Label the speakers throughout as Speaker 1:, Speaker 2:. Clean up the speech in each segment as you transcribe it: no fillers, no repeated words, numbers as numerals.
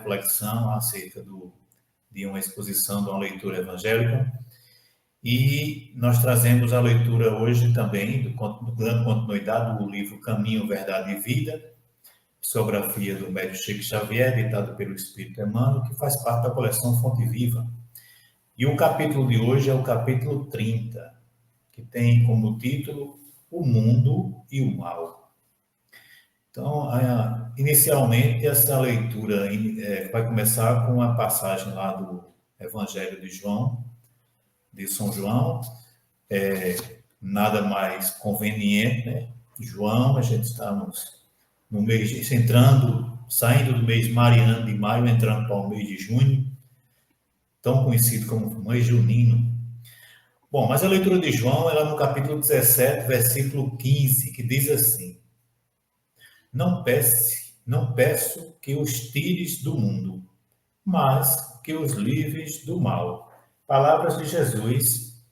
Speaker 1: reflexão acerca de uma exposição, de uma leitura evangélica. E nós trazemos a leitura hoje também, dando continuidade do livro Caminho, Verdade e Vida, psicografia do médium Chico Xavier, ditado pelo Espírito Emmanuel, que faz parte da coleção Fonte Viva. E o capítulo de hoje é o capítulo 30, que tem como título O Mundo e o Mal. Então, inicialmente, essa leitura vai começar com uma passagem lá do Evangelho de João, de São João, nada mais conveniente, né? João, a gente estamos no mês, saindo do mês mariano de maio, entrando para o mês de junho, tão conhecido como mês junino. Bom, mas a leitura de João, ela no capítulo 17, versículo 15, que diz assim: não peço que os tires do mundo, mas que os livres do mal. Palavras de Jesus,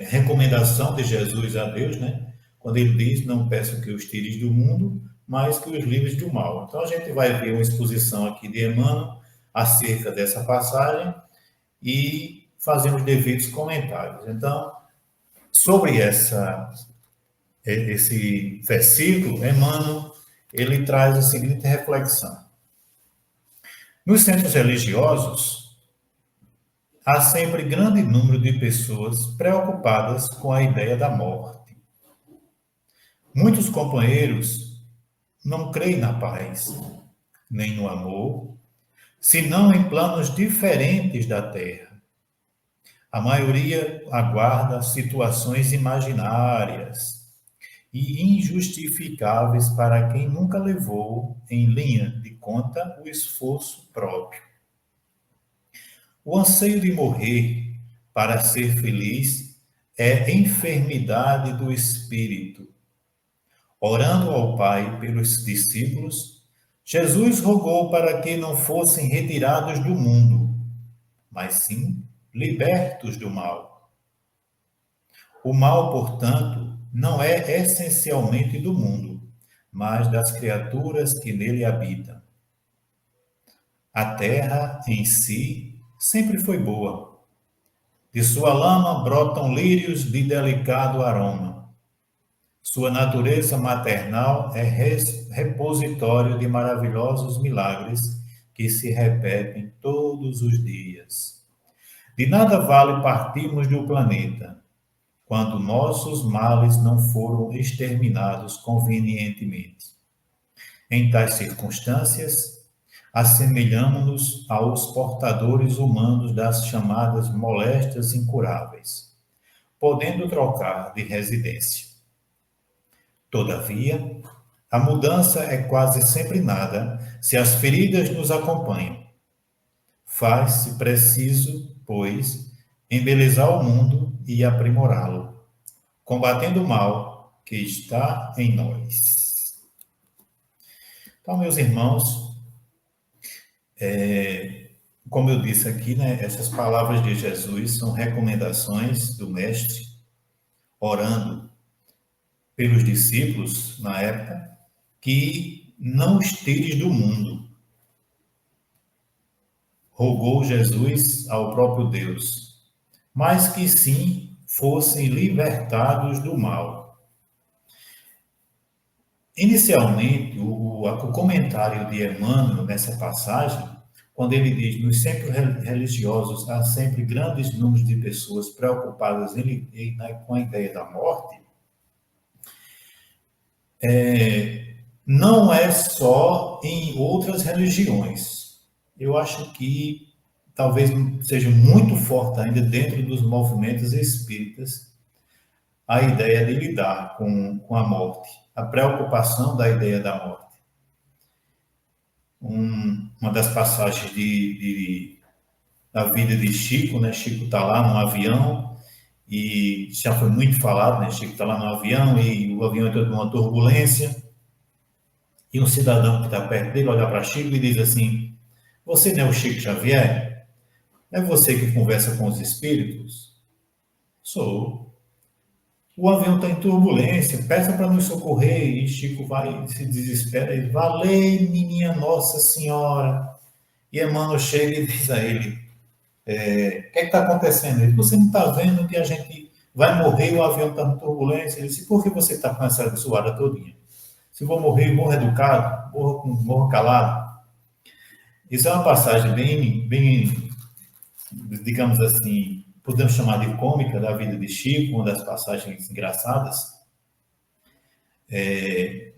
Speaker 1: recomendação de Jesus a Deus, né? Quando ele diz, não peço que os tires do mundo, mas que os livres do mal. Então a gente vai ver uma exposição aqui de Emmanuel acerca dessa passagem e fazer os devidos comentários. Então, sobre esse versículo, Emmanuel, ele traz a seguinte reflexão. Nos centros religiosos, há sempre grande número de pessoas preocupadas com a ideia da morte. Muitos companheiros não creem na paz, nem no amor, senão em planos diferentes da terra. A maioria aguarda situações imaginárias e injustificáveis para quem nunca levou em linha de conta o esforço próprio. O anseio de morrer para ser feliz é enfermidade do espírito. Orando ao Pai pelos discípulos, Jesus rogou para que não fossem retirados do mundo, mas sim libertos do mal. O mal, portanto, não é essencialmente do mundo, mas das criaturas que nele habitam. A terra em si sempre foi boa. De sua lama brotam lírios de delicado aroma. Sua natureza maternal é repositório de maravilhosos milagres que se repetem todos os dias. De nada vale partirmos do planeta, quando nossos males não foram exterminados convenientemente. Em tais circunstâncias, assemelhamo-nos aos portadores humanos das chamadas moléstias incuráveis, podendo trocar de residência. Todavia, a mudança é quase sempre nada se as feridas nos acompanham. Faz-se preciso, pois, embelezar o mundo e aprimorá-lo, combatendo o mal que está em nós. Então, meus irmãos, como eu disse aqui, né, essas palavras de Jesus são recomendações do Mestre, orando pelos discípulos, na época, que não os tires do mundo. Rogou Jesus ao próprio Deus, mas que sim fossem libertados do mal. Inicialmente, o comentário de Emmanuel nessa passagem, quando ele diz, nos centros religiosos há sempre grandes números de pessoas preocupadas com a ideia da morte, não é só em outras religiões. Eu acho que talvez seja muito forte ainda dentro dos movimentos espíritas a ideia de lidar com a morte, a preocupação da ideia da morte. Uma das passagens da vida de Chico, né? Chico está lá no avião, e já foi muito falado, né? Chico está lá no avião e o avião entra numa turbulência e um cidadão que está perto dele olha para Chico e diz assim: você não é o Chico Xavier? É você que conversa com os espíritos? Sou. o avião está em turbulência, peça para nos socorrer. E Chico vai, se desespera e valei-me, minha Nossa Senhora. E Emmanuel chega e diz a ele, o que é que está acontecendo? Ele, você não está vendo que a gente vai morrer, o avião está em turbulência? Ele disse, por que você está com essa suada todinha? Se vou morrer, morro educado, morro calado. Isso é uma passagem bem, digamos assim, podemos chamar de cômica da vida de Chico, uma das passagens engraçadas,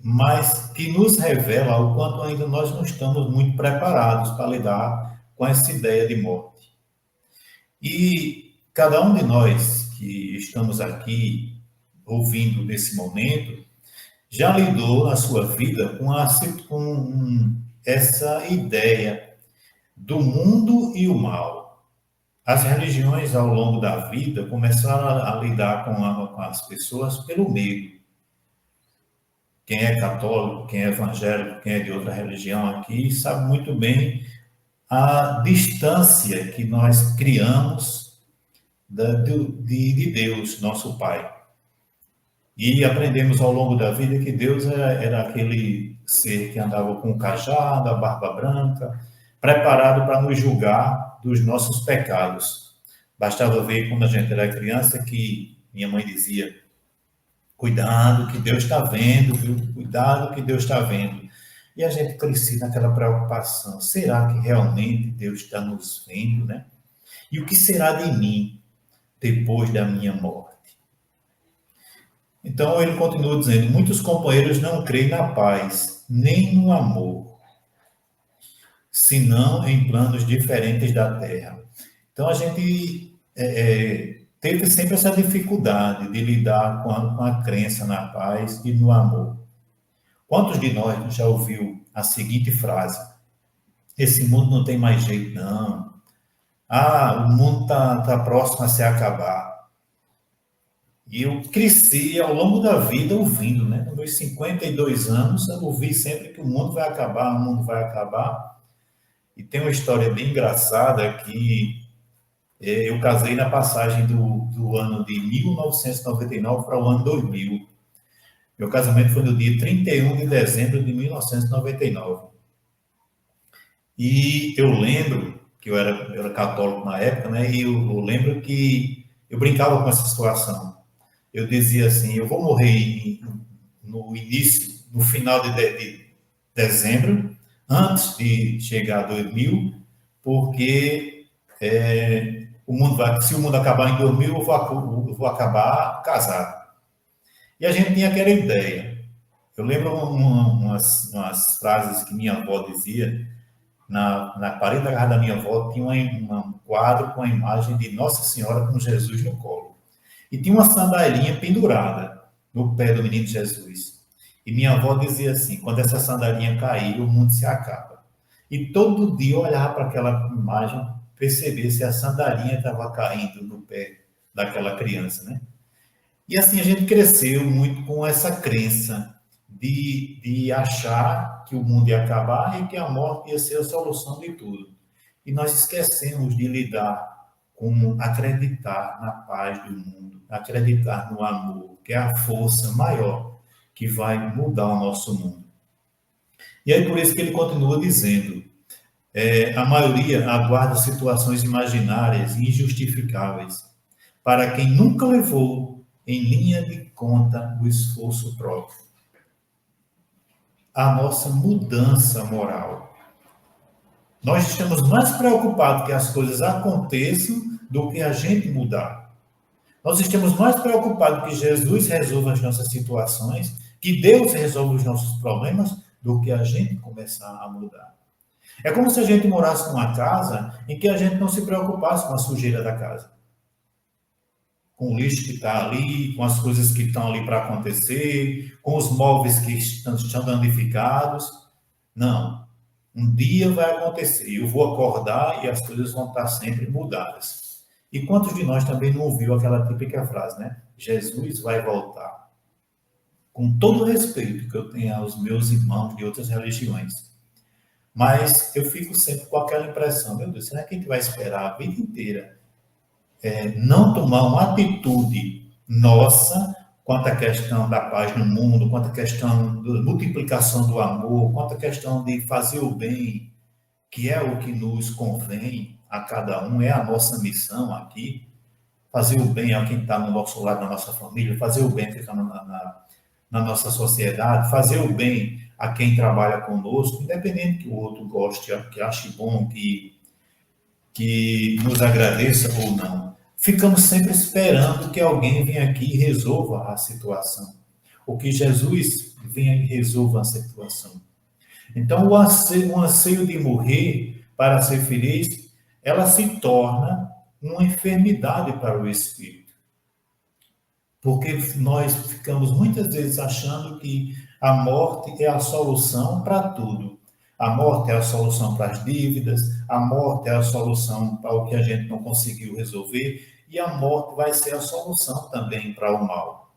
Speaker 1: mas que nos revela o quanto ainda nós não estamos muito preparados para lidar com essa ideia de morte. E cada um de nós que estamos aqui ouvindo nesse momento já lidou na sua vida com essa ideia do mundo e o mal. As religiões, ao longo da vida, começaram a lidar com as pessoas pelo medo. Quem é católico, quem é evangélico, quem é de outra religião aqui, sabe muito bem a distância que nós criamos de Deus, nosso Pai. E aprendemos ao longo da vida que Deus era aquele ser que andava com o cajado, a barba branca, preparado para nos julgar dos nossos pecados. Bastava ver quando a gente era criança que minha mãe dizia, cuidado que Deus está vendo, viu? Cuidado que Deus está vendo. E a gente crescia naquela preocupação, será que realmente Deus está nos vendo, né? E o que será de mim depois da minha morte? Então ele continua dizendo, muitos companheiros não creem na paz, nem no amor, senão em planos diferentes da terra. Então a gente teve sempre essa dificuldade de lidar com a crença na paz e no amor. Quantos de nós já ouviu a seguinte frase, esse mundo não tem mais jeito não, o mundo está próximo a se acabar. E eu cresci ao longo da vida ouvindo, né? Nos meus 52 anos, eu ouvi sempre que o mundo vai acabar, o mundo vai acabar. E tem uma história bem engraçada que eu casei na passagem do ano de 1999 para o ano 2000. Meu casamento foi no dia 31 de dezembro de 1999. E eu lembro que eu era católico na época, né? E eu lembro que eu brincava com essa situação. Eu dizia assim, eu vou morrer no início, no final de dezembro, antes de chegar a 2000, porque se o mundo acabar em 2000, eu vou acabar casado. E a gente tinha aquela ideia. Eu lembro umas frases que minha avó dizia, na parede da casa da minha avó tinha um quadro com a imagem de Nossa Senhora com Jesus no colo. E tinha uma sandalinha pendurada no pé do menino Jesus. E minha avó dizia assim, quando essa sandalinha cair, o mundo se acaba. E todo dia eu olhava para aquela imagem, perceber se a sandalinha estava caindo no pé daquela criança, né? E assim a gente cresceu muito com essa crença de achar que o mundo ia acabar e que a morte ia ser a solução de tudo. E nós esquecemos de lidar com acreditar na paz do mundo, acreditar no amor, que é a força maior que vai mudar o nosso mundo. E aí por isso que ele continua dizendo, a maioria aguarda situações imaginárias e injustificáveis, para quem nunca levou em linha de conta o esforço próprio. A nossa mudança moral. Nós estamos mais preocupados que as coisas aconteçam do que a gente mudar. Nós estamos mais preocupados que Jesus resolva as nossas situações, que Deus resolva os nossos problemas, do que a gente começar a mudar. É como se a gente morasse numa casa em que a gente não se preocupasse com a sujeira da casa. Com o lixo que está ali, com as coisas que estão ali para acontecer, com os móveis que estão danificados. Não. Um dia vai acontecer, eu vou acordar e as coisas vão estar sempre mudadas. E quantos de nós também não ouviu aquela típica frase, né? Jesus vai voltar. Com todo o respeito que eu tenho aos meus irmãos de outras religiões, mas eu fico sempre com aquela impressão, meu Deus, será que a gente vai esperar a vida inteira não tomar uma atitude nossa quanto à questão da paz no mundo, quanto à questão da multiplicação do amor, quanto à questão de fazer o bem, que é o que nos convém a cada um, é a nossa missão aqui, fazer o bem a quem está no nosso lado, na nossa família, fazer o bem a quem está na nossa sociedade, fazer o bem a quem trabalha conosco, independente que o outro goste, que ache bom, que nos agradeça ou não. Ficamos sempre esperando que alguém venha aqui e resolva a situação, ou que Jesus venha e resolva a situação. Então, o anseio de morrer para ser feliz, ela se torna uma enfermidade para o espírito. Porque nós ficamos muitas vezes achando que a morte é a solução para tudo. A morte é a solução para as dívidas, a morte é a solução para o que a gente não conseguiu resolver, e a morte vai ser a solução também para o mal.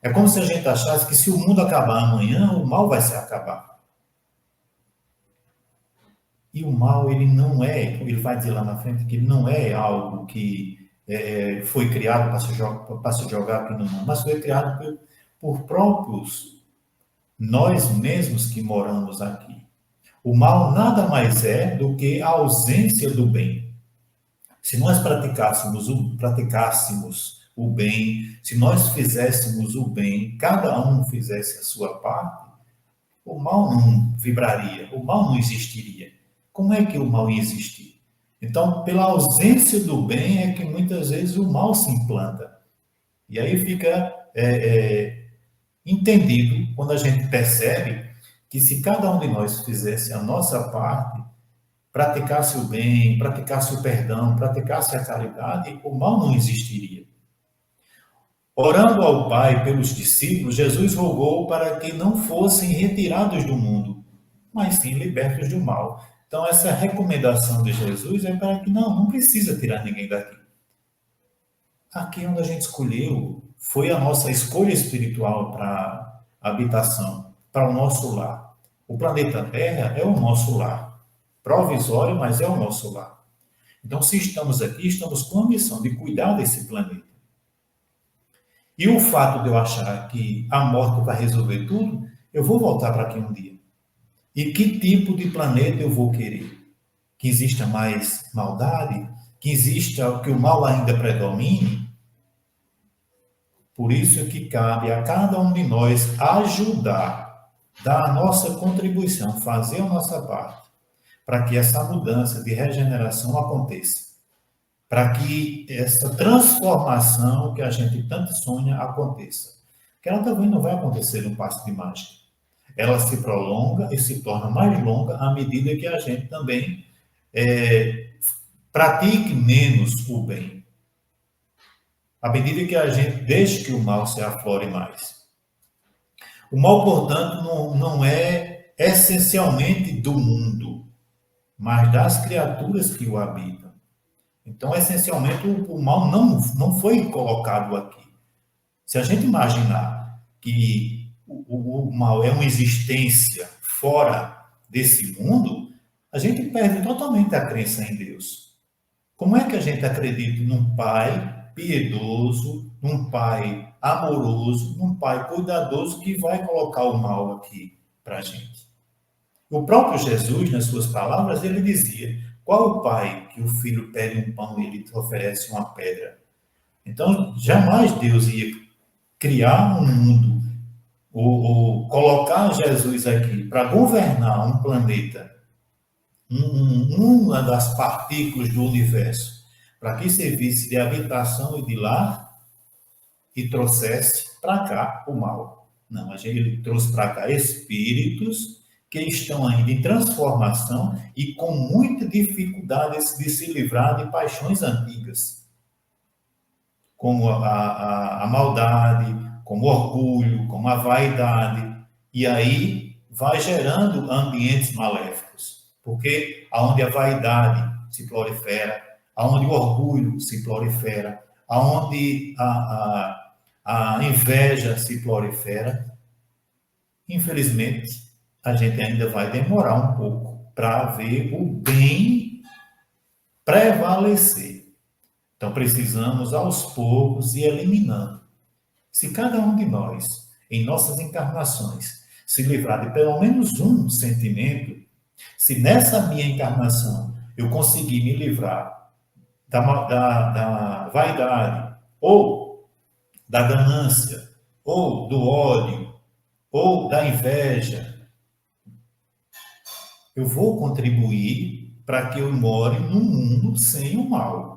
Speaker 1: É como se a gente achasse que se o mundo acabar amanhã, o mal vai se acabar. E o mal, ele não é, ele vai dizer lá na frente, que ele não é algo que foi criado para se jogar aqui no mundo, mas foi criado por próprios, nós mesmos que moramos aqui. O mal nada mais é do que a ausência do bem. Se nós praticássemos o bem, se nós fizéssemos o bem, cada um fizesse a sua parte, o mal não vibraria, o mal não existiria. Como é que o mal ia existir? Então, pela ausência do bem é que muitas vezes o mal se implanta. E aí fica entendido quando a gente percebe que se cada um de nós fizesse a nossa parte, praticasse o bem, praticasse o perdão, praticasse a caridade, o mal não existiria. Orando ao Pai pelos discípulos, Jesus rogou para que não fossem retirados do mundo, mas sim libertos do mal. Então, essa recomendação de Jesus é para que não precisa tirar ninguém daqui. Aqui onde a gente escolheu, foi a nossa escolha espiritual para a habitação, para o nosso lar. O planeta Terra é o nosso lar. Provisório, mas é o nosso lar. Então, se estamos aqui, estamos com a missão de cuidar desse planeta. E o fato de eu achar que a morte vai resolver tudo, eu vou voltar para aqui um dia. E que tipo de planeta eu vou querer? Que exista mais maldade? Que exista, que o mal ainda predomine? Por isso é que cabe a cada um de nós ajudar, dar a nossa contribuição, fazer a nossa parte, para que essa mudança de regeneração aconteça. Para que essa transformação que a gente tanto sonha aconteça. Que ela também não vai acontecer num passo de mágica. Ela se prolonga e se torna mais longa à medida que a gente também pratique menos o bem. À medida que a gente deixe que o mal se aflore mais. O mal, portanto, não é essencialmente do mundo, mas das criaturas que o habitam. Então, essencialmente, o mal não foi colocado aqui. Se a gente imaginar que o mal é uma existência fora desse mundo, a gente perde totalmente a crença em Deus. Como é que a gente acredita num pai piedoso, num pai amoroso, num pai cuidadoso que vai colocar o mal aqui para a gente? O próprio Jesus, nas suas palavras, ele dizia: qual o pai que o filho pede um pão e ele te oferece uma pedra? Então, jamais Deus ia criar um mundo ou colocar Jesus aqui para governar um planeta, uma das partículas do universo, para que servisse de habitação e de lar e trouxesse para cá o mal. Não, a gente ele trouxe para cá espíritos que estão ainda em transformação e com muita dificuldade de se livrar de paixões antigas, como a maldade, como o orgulho, como a vaidade, e aí vai gerando ambientes maléficos, porque aonde a vaidade se prolifera, aonde o orgulho se prolifera, aonde a inveja se prolifera, infelizmente, a gente ainda vai demorar um pouco para ver o bem prevalecer. Então, precisamos, aos poucos, ir eliminando. Se cada um de nós, em nossas encarnações, se livrar de pelo menos um sentimento, se nessa minha encarnação eu conseguir me livrar da vaidade, ou da ganância, ou do ódio, ou da inveja, eu vou contribuir para que eu more num mundo sem o mal.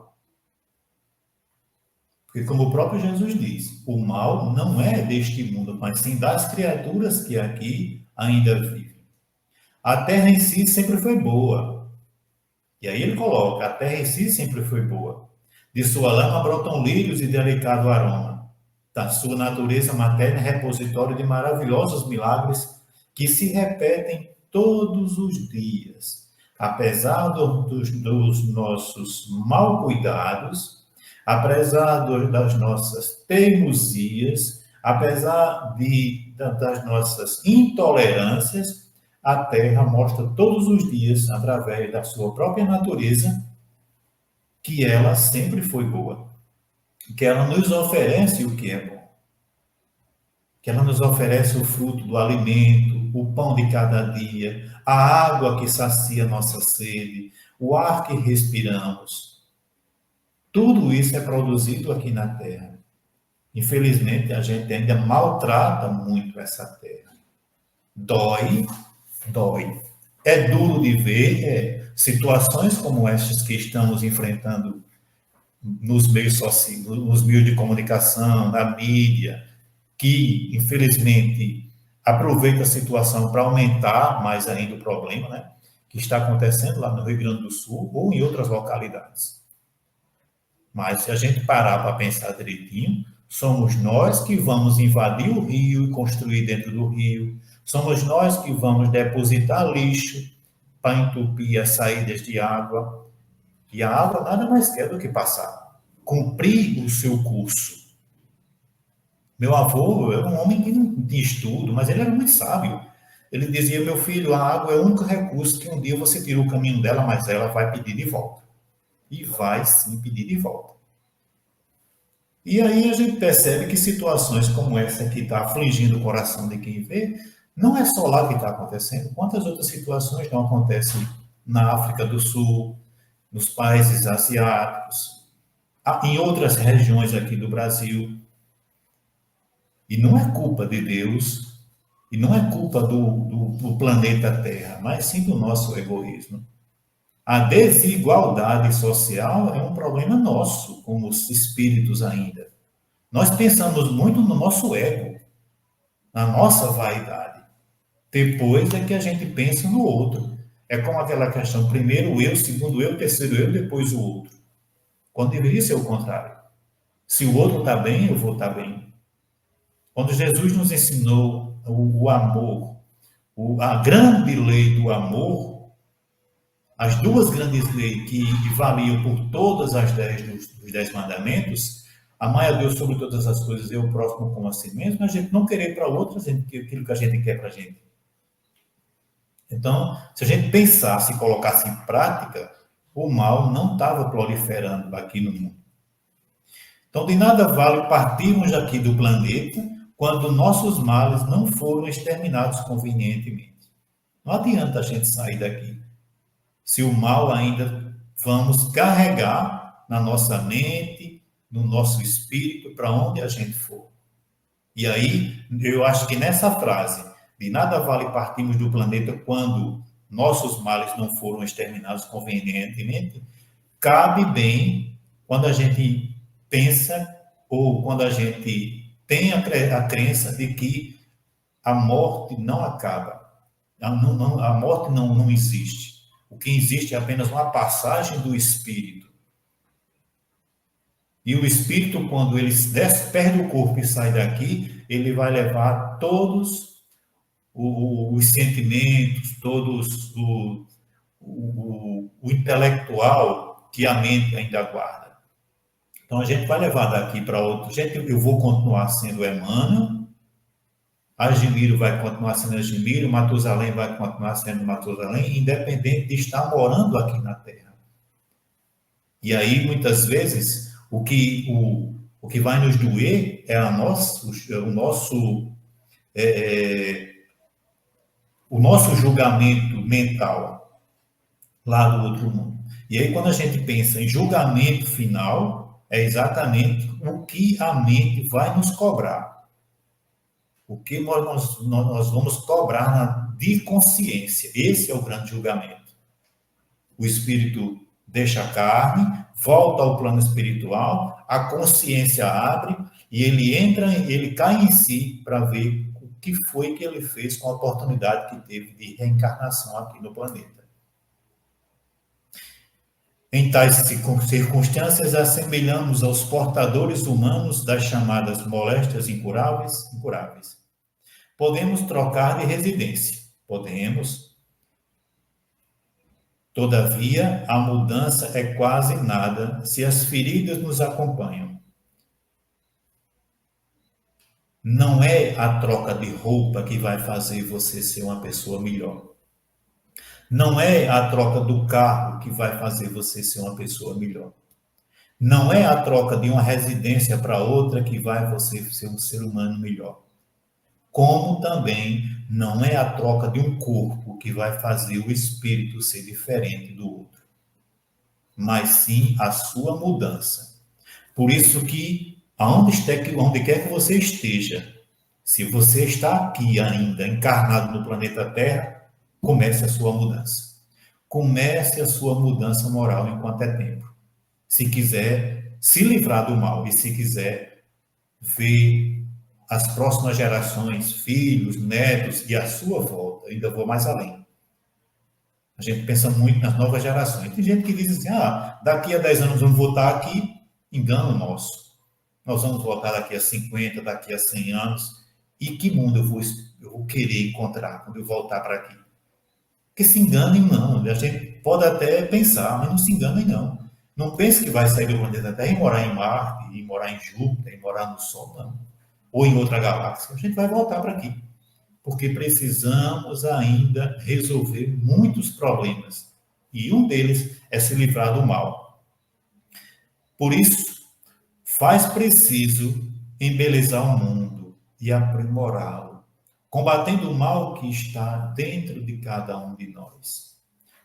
Speaker 1: Porque, como o próprio Jesus diz, o mal não é deste mundo, mas sim das criaturas que aqui ainda vivem. A terra em si sempre foi boa. E aí ele coloca, a terra em si sempre foi boa. De sua lama brotam lírios e delicado aroma. Da sua natureza materna é repositório de maravilhosos milagres que se repetem todos os dias. Apesar dos nossos mal cuidados, apesar das nossas teimosias, apesar das nossas intolerâncias, a Terra mostra todos os dias, através da sua própria natureza, que ela sempre foi boa, que ela nos oferece o que é bom, que ela nos oferece o fruto do alimento, o pão de cada dia, a água que sacia nossa sede, o ar que respiramos. Tudo isso é produzido aqui na Terra. Infelizmente, a gente ainda maltrata muito essa terra. Dói, dói. É duro de ver situações como estas que estamos enfrentando nos meios sociais, nos meios de comunicação, na mídia, que, infelizmente, aproveita a situação para aumentar mais ainda o problema, né, que está acontecendo lá no Rio Grande do Sul ou em outras localidades. Mas se a gente parar para pensar direitinho, somos nós que vamos invadir o rio e construir dentro do rio. Somos nós que vamos depositar lixo para entupir as saídas de água. E a água nada mais quer do que passar, cumprir o seu curso. Meu avô era um homem que não tinha estudo, mas ele era muito sábio. Ele dizia, meu filho, a água é o único recurso que um dia você tira o caminho dela, mas ela vai pedir de volta. E vai sim pedir de volta. E aí a gente percebe que situações como essa que está afligindo o coração de quem vê, não é só lá que está acontecendo. Quantas outras situações não acontecem na África do Sul, nos países asiáticos, em outras regiões aqui do Brasil. E não é culpa de Deus, e não é culpa do planeta Terra, mas sim do nosso egoísmo. A desigualdade social é um problema nosso, como os espíritos ainda. Nós pensamos muito no nosso ego, na nossa vaidade. Depois é que a gente pensa no outro. É como aquela questão, primeiro eu, segundo eu, terceiro eu, depois o outro. Quando deveria ser o contrário. Se o outro está bem, eu vou estar bem. Quando Jesus nos ensinou o amor, a grande lei do amor, as duas grandes leis que valiam por todas as 10 dos 10 mandamentos, amar a Deus sobre todas as coisas e o próximo como a si mesmo, a gente não querer para outros aquilo que a gente quer para a gente. Então, se a gente pensasse e colocasse em prática, o mal não estava proliferando aqui no mundo. Então, de nada vale partirmos aqui do planeta quando nossos males não foram exterminados convenientemente. Não adianta a gente sair daqui se o mal ainda vamos carregar na nossa mente, no nosso espírito, para onde a gente for. E aí, eu acho que nessa frase, de nada vale partirmos do planeta quando nossos males não foram exterminados convenientemente, cabe bem quando a gente pensa ou quando a gente tem a crença de que a morte não acaba, a morte não existe. O que existe é apenas uma passagem do espírito. E o espírito, quando ele perde o corpo e sai daqui, ele vai levar todos os sentimentos, todos o intelectual que a mente ainda guarda. Então, a gente vai levar daqui para outro. Eu vou continuar sendo Emmanuel, Argemiro vai continuar sendo Argemiro, Matusalém vai continuar sendo Matusalém, independente de estar morando aqui na Terra. E aí, muitas vezes, o que O que vai nos doer é o nosso julgamento mental lá do outro mundo. E aí, quando a gente pensa em julgamento final, é exatamente o que a mente vai nos cobrar. O que nós vamos cobrar de consciência. Esse é o grande julgamento. O espírito deixa a carne, volta ao plano espiritual, a consciência abre e ele cai em si para ver o que foi que ele fez com a oportunidade que teve de reencarnação aqui no planeta. Em tais circunstâncias, assemelhamos aos portadores humanos das chamadas moléstias incuráveis. Podemos trocar de residência, podemos. Todavia, a mudança é quase nada se as feridas nos acompanham. Não é a troca de roupa que vai fazer você ser uma pessoa melhor. Não é a troca do carro que vai fazer você ser uma pessoa melhor. Não é a troca de uma residência para outra que vai você ser um ser humano melhor. Como também não é a troca de um corpo que vai fazer o espírito ser diferente do outro, mas sim a sua mudança. Por isso que, onde quer que você esteja, se você está aqui ainda encarnado no planeta Terra, comece a sua mudança. Comece a sua mudança moral enquanto é tempo. Se quiser se livrar do mal e se quiser ver as próximas gerações, filhos, netos e a sua volta, ainda vou mais além. A gente pensa muito nas novas gerações. Tem gente que diz assim, daqui a 10 anos vamos voltar aqui, engano nosso. Nós vamos voltar daqui a 50, daqui a 100 anos, e que mundo eu vou querer encontrar quando eu voltar para aqui? Que se enganem não, a gente pode até pensar, mas não se enganem não. Não pense que vai sair do planeta Terra e morar em Marte, e morar em Júpiter, e morar no Sol, não. Ou em outra galáxia. A gente vai voltar para aqui. Porque precisamos ainda resolver muitos problemas. E um deles é se livrar do mal. Por isso, faz preciso embelezar o mundo e aprimorá-lo, combatendo o mal que está dentro de cada um de nós.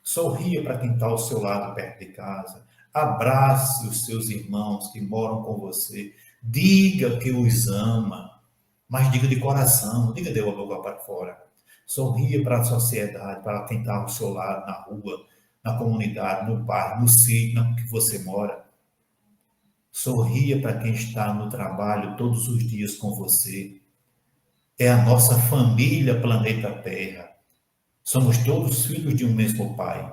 Speaker 1: Sorria para quem está ao seu lado, perto de casa. Abrace os seus irmãos que moram com você. Diga que os ama, mas diga de coração, diga de boca para fora. Sorria para a sociedade, para quem está ao seu lado, na rua, na comunidade, no bairro, no sítio que você mora. Sorria para quem está no trabalho todos os dias com você. É a nossa família, planeta Terra. Somos todos filhos de um mesmo Pai.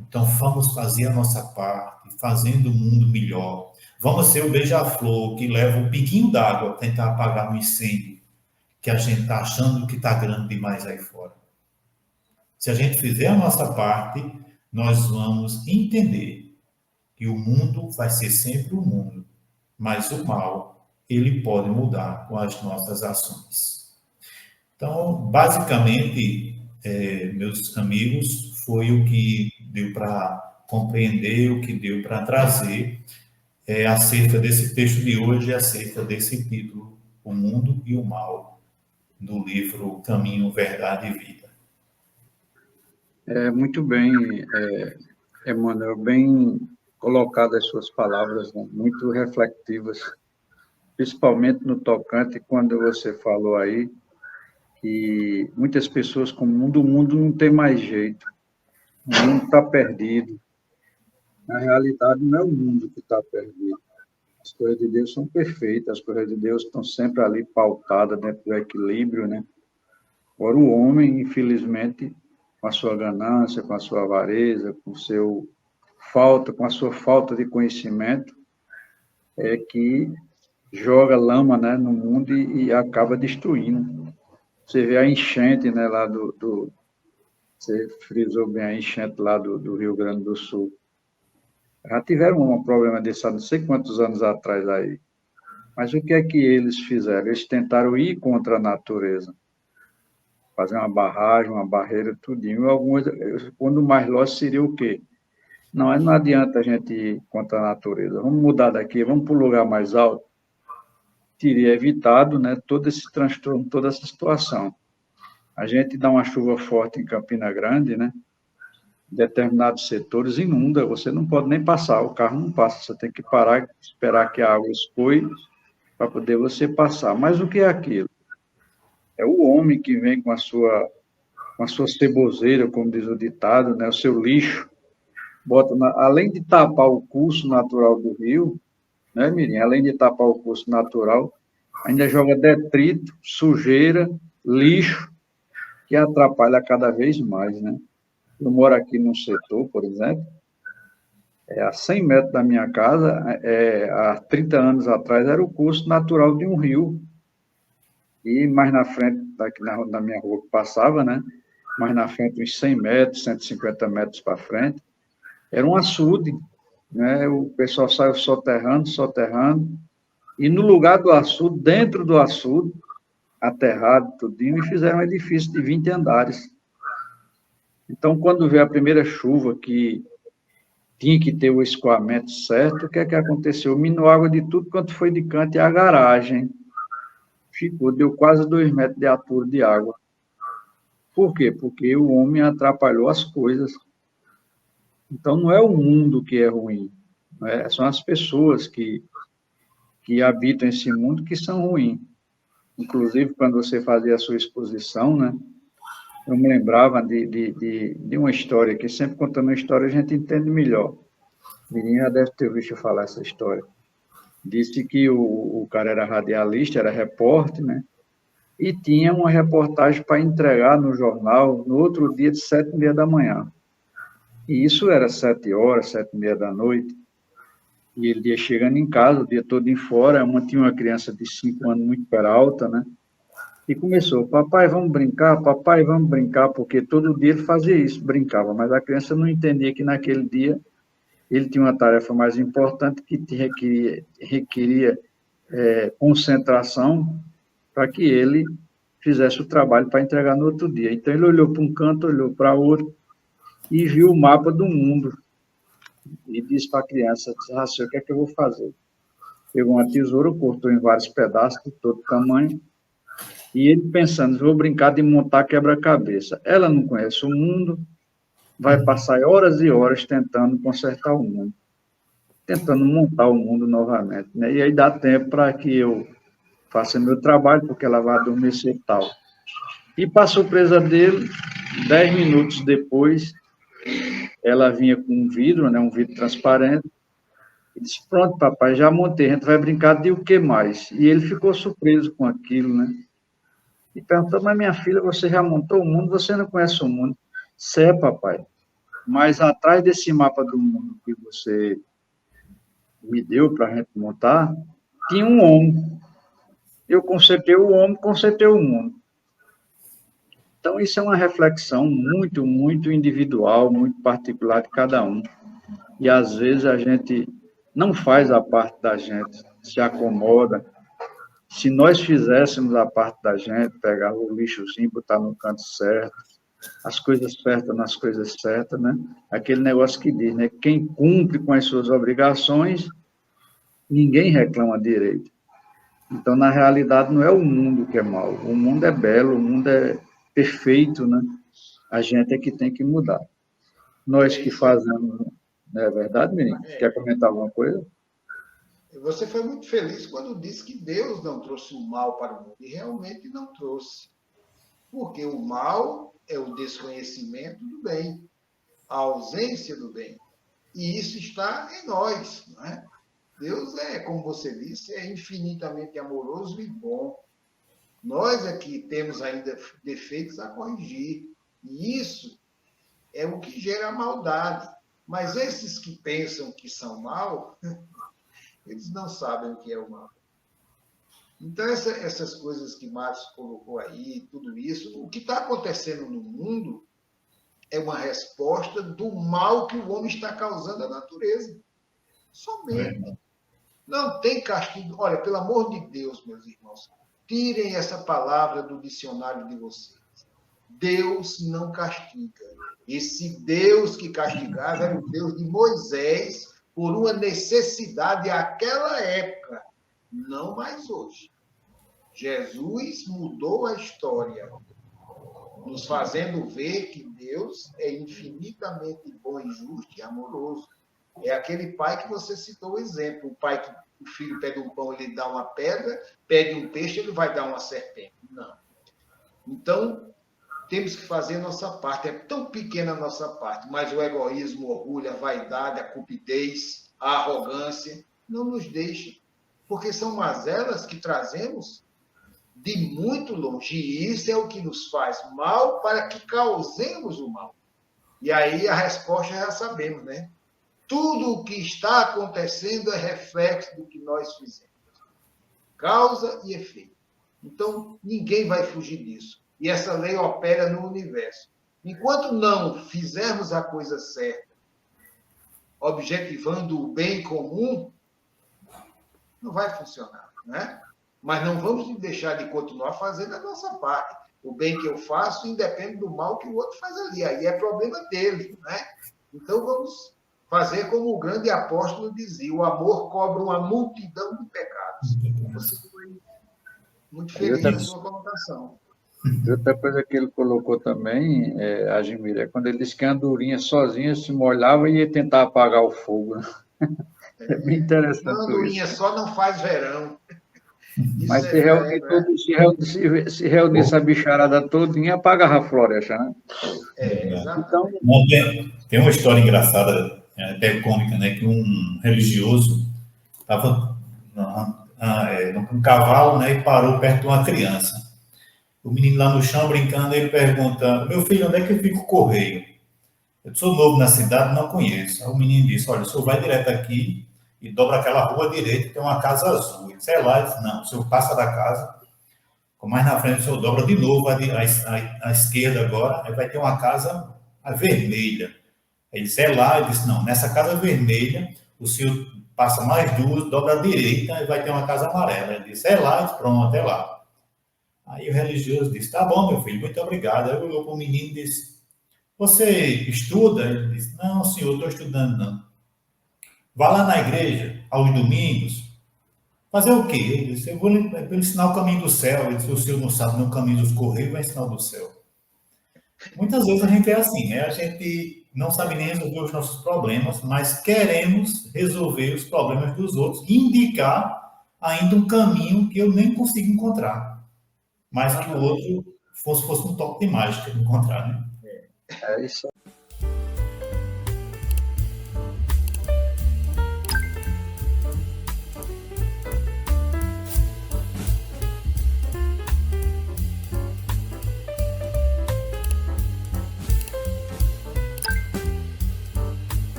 Speaker 1: Então, vamos fazer a nossa parte, fazendo o mundo melhor. Vamos ser o beija-flor que leva um pinguinho d'água para tentar apagar um incêndio que a gente está achando que está grande demais aí fora. Se a gente fizer a nossa parte, nós vamos entender que o mundo vai ser sempre o mundo, mas o mal, ele pode mudar com as nossas ações. Então, basicamente, meus amigos, foi o que deu para compreender, o que deu para trazer acerca desse texto de hoje, acerca desse título, O Mundo e o Mal, do livro Caminho, Verdade e Vida.
Speaker 2: Muito bem, Emmanuel, bem colocadas as suas palavras, né? Muito reflexivas, principalmente no tocante quando você falou aí que muitas pessoas com o mundo não tem mais jeito, o mundo está perdido. Na realidade, não é o mundo que está perdido. As coisas de Deus são perfeitas, as coisas de Deus estão sempre ali pautadas dentro do equilíbrio, né? Agora, o homem, infelizmente, com a sua ganância, com a sua avareza, com a sua falta de conhecimento, é que joga lama, né, no mundo e acaba destruindo. Você vê a enchente, né, lá você frisou bem a enchente lá do Rio Grande do Sul. Já tiveram um problema desse há não sei quantos anos atrás aí. Mas o que é que eles fizeram? Eles tentaram ir contra a natureza. Fazer uma barragem, uma barreira, tudinho. Quando mais lógico seria o quê? Não adianta a gente ir contra a natureza. Vamos mudar daqui, vamos para um lugar mais alto. Teria evitado, né, todo esse transtorno, toda essa situação. A gente dá uma chuva forte em Campina Grande, né? Determinados setores inunda, você não pode nem passar, o carro não passa, você tem que parar, esperar que a água escoe para poder você passar. Mas o que é aquilo? É o homem que vem com a sua ceboseira, como diz o ditado, né? O seu lixo, além de tapar o curso natural do rio, né, Miriam? Além de tapar o curso natural, ainda joga detrito, sujeira, lixo, que atrapalha cada vez mais, né? Eu moro aqui num setor, por exemplo, a 100 metros da minha casa, há 30 anos atrás, era o curso natural de um rio. E mais na frente, daqui na minha rua que passava, né? Mais na frente, uns 100 metros, 150 metros para frente, era um açude, né? O pessoal saiu soterrando, e no lugar do açude, dentro do açude, aterrado, tudinho, e fizeram um edifício de 20 andares. Então, quando veio a primeira chuva, que tinha que ter o escoamento certo, o que é que aconteceu? Minou água de tudo quanto foi de canto, e a garagem deu quase 2 metros de altura de água. Por quê? Porque o homem atrapalhou as coisas. Então, não é o mundo que é ruim, né? São as pessoas que habitam esse mundo que são ruins. Inclusive, quando você fazia a sua exposição, né? Eu me lembrava de uma história, que sempre contando uma história a gente entende melhor. Ninguém já deve ter visto falar essa história. Disse que o cara era radialista, era repórter, né? E tinha uma reportagem para entregar no jornal no outro dia de 7h30 da manhã. E isso era 7 horas, 7h30 da noite. E ele ia chegando em casa, o dia todo em fora. Tinha uma criança de 5 anos muito peralta, né? E começou, papai, vamos brincar, porque todo dia ele fazia isso, brincava, mas a criança não entendia que naquele dia ele tinha uma tarefa mais importante que requeria concentração para que ele fizesse o trabalho para entregar no outro dia. Então ele olhou para um canto, olhou para outro e viu o mapa do mundo e disse para a criança, o que é que eu vou fazer? Pegou uma tesoura, cortou em vários pedaços de todo tamanho. E ele pensando, vou brincar de montar quebra-cabeça. Ela não conhece o mundo, vai passar horas e horas tentando consertar o mundo, tentando montar o mundo novamente, né? E aí dá tempo para que eu faça meu trabalho, porque ela vai adormecer e tal. E para surpresa dele, 10 minutos depois, ela vinha com um vidro, né? Um vidro transparente, e disse, pronto, papai, já montei, a gente vai brincar de o que mais? E ele ficou surpreso com aquilo, né? E perguntou, mas minha filha, você já montou o mundo? Você não conhece o mundo? Sei, papai. Mas atrás desse mapa do mundo que você me deu para a gente montar, tinha um homem. Eu consertei o homem, consertei o mundo. Então, isso é uma reflexão muito, muito individual, muito particular de cada um. E, às vezes, a gente não faz a parte da gente, se acomoda. Se nós fizéssemos a parte da gente, pegar o lixozinho, botar no canto certo, as coisas certas nas coisas certas, né? Aquele negócio que diz, né? Quem cumpre com as suas obrigações, ninguém reclama direito. Então, na realidade, não é o mundo que é mau. O mundo é belo, o mundo é perfeito, né? A gente é que tem que mudar. Nós que fazemos... Não é verdade, menino? Quer comentar alguma coisa?
Speaker 3: Você foi muito feliz quando disse que Deus não trouxe o mal para o mundo. E realmente não trouxe. Porque o mal é o desconhecimento do bem, a ausência do bem. E isso está em nós, não é? Deus é, como você disse, é infinitamente amoroso e bom. Nós é que temos ainda defeitos a corrigir. E isso é o que gera a maldade. Mas esses que pensam que são mal, eles não sabem o que é o mal. Então, essas coisas que Marcos colocou aí, tudo isso, o que está acontecendo no mundo é uma resposta do mal que o homem está causando à natureza. Somente. Não tem castigo. Olha, pelo amor de Deus, meus irmãos, tirem essa palavra do dicionário de vocês. Deus não castiga. Esse Deus que castigava era o Deus de Moisés por uma necessidade àquela época, não mais hoje. Jesus mudou a história, nos fazendo ver que Deus é infinitamente bom e justo e amoroso. É aquele pai que você citou o exemplo, o pai que o filho pede um pão, ele dá uma pedra, pede um peixe, ele vai dar uma serpente. Não. Então, temos que fazer a nossa parte. É tão pequena a nossa parte, mas o egoísmo, o orgulho, a vaidade, a cupidez, a arrogância, não nos deixam, porque são mazelas que trazemos de muito longe, e isso é o que nos faz mal para que causemos o mal. E aí a resposta já sabemos, né? Tudo o que está acontecendo é reflexo do que nós fizemos. Causa e efeito. Então, ninguém vai fugir disso. E essa lei opera no universo. Enquanto não fizermos a coisa certa, objetivando o bem comum, não vai funcionar, né? Mas não vamos deixar de continuar fazendo a nossa parte. O bem que eu faço independe do mal que o outro faz ali. Aí é problema dele, né? Então vamos fazer como o grande apóstolo dizia: o amor cobre uma multidão de pecados. Você foi muito feliz na sua colocação.
Speaker 2: Outra coisa que ele colocou também, Admir, é quando ele disse que a andorinha sozinha se molhava e ia tentar apagar o fogo. É bem interessante.
Speaker 3: Uma andorinha só não faz verão.
Speaker 2: Mas se reunir essa bicharada todinha, apagava a floresta, né?
Speaker 3: Então,
Speaker 1: tem uma história engraçada, até cômica, né? Que um religioso estava num cavalo, né? E parou perto de uma criança. O menino lá no chão brincando, ele pergunta: meu filho, onde é que fica o correio? Eu sou novo na cidade, não conheço. Aí o menino disse: olha, o senhor vai direto aqui e dobra aquela rua direita, tem uma casa azul. Ele disse: é lá. Ele disse: não, o senhor passa da casa, mais na frente o senhor dobra de novo à esquerda agora, aí vai ter uma casa vermelha. Ele disse: é lá. Ele disse: não, nessa casa vermelha, o senhor passa mais duas, dobra à direita e vai ter uma casa amarela. Ele disse: é lá. Ele disse: pronto, é lá. Aí o religioso disse: tá bom, meu filho, muito obrigado. Aí olhou para o menino e disse: você estuda? Ele disse: não, senhor, estou estudando não. Vá lá na igreja, aos domingos, fazer o quê? Ele disse: eu vou lhe ensinar o caminho do céu. Ele disse: o senhor não sabe nem o caminho dos correios, vai ensinar o do céu. Muitas vezes a gente é assim, né? A gente não sabe nem resolver os nossos problemas, mas queremos resolver os problemas dos outros e indicar ainda um caminho que eu nem consigo encontrar. Mas que o outro fosse um toque de mágica de encontrar, né?
Speaker 2: É isso.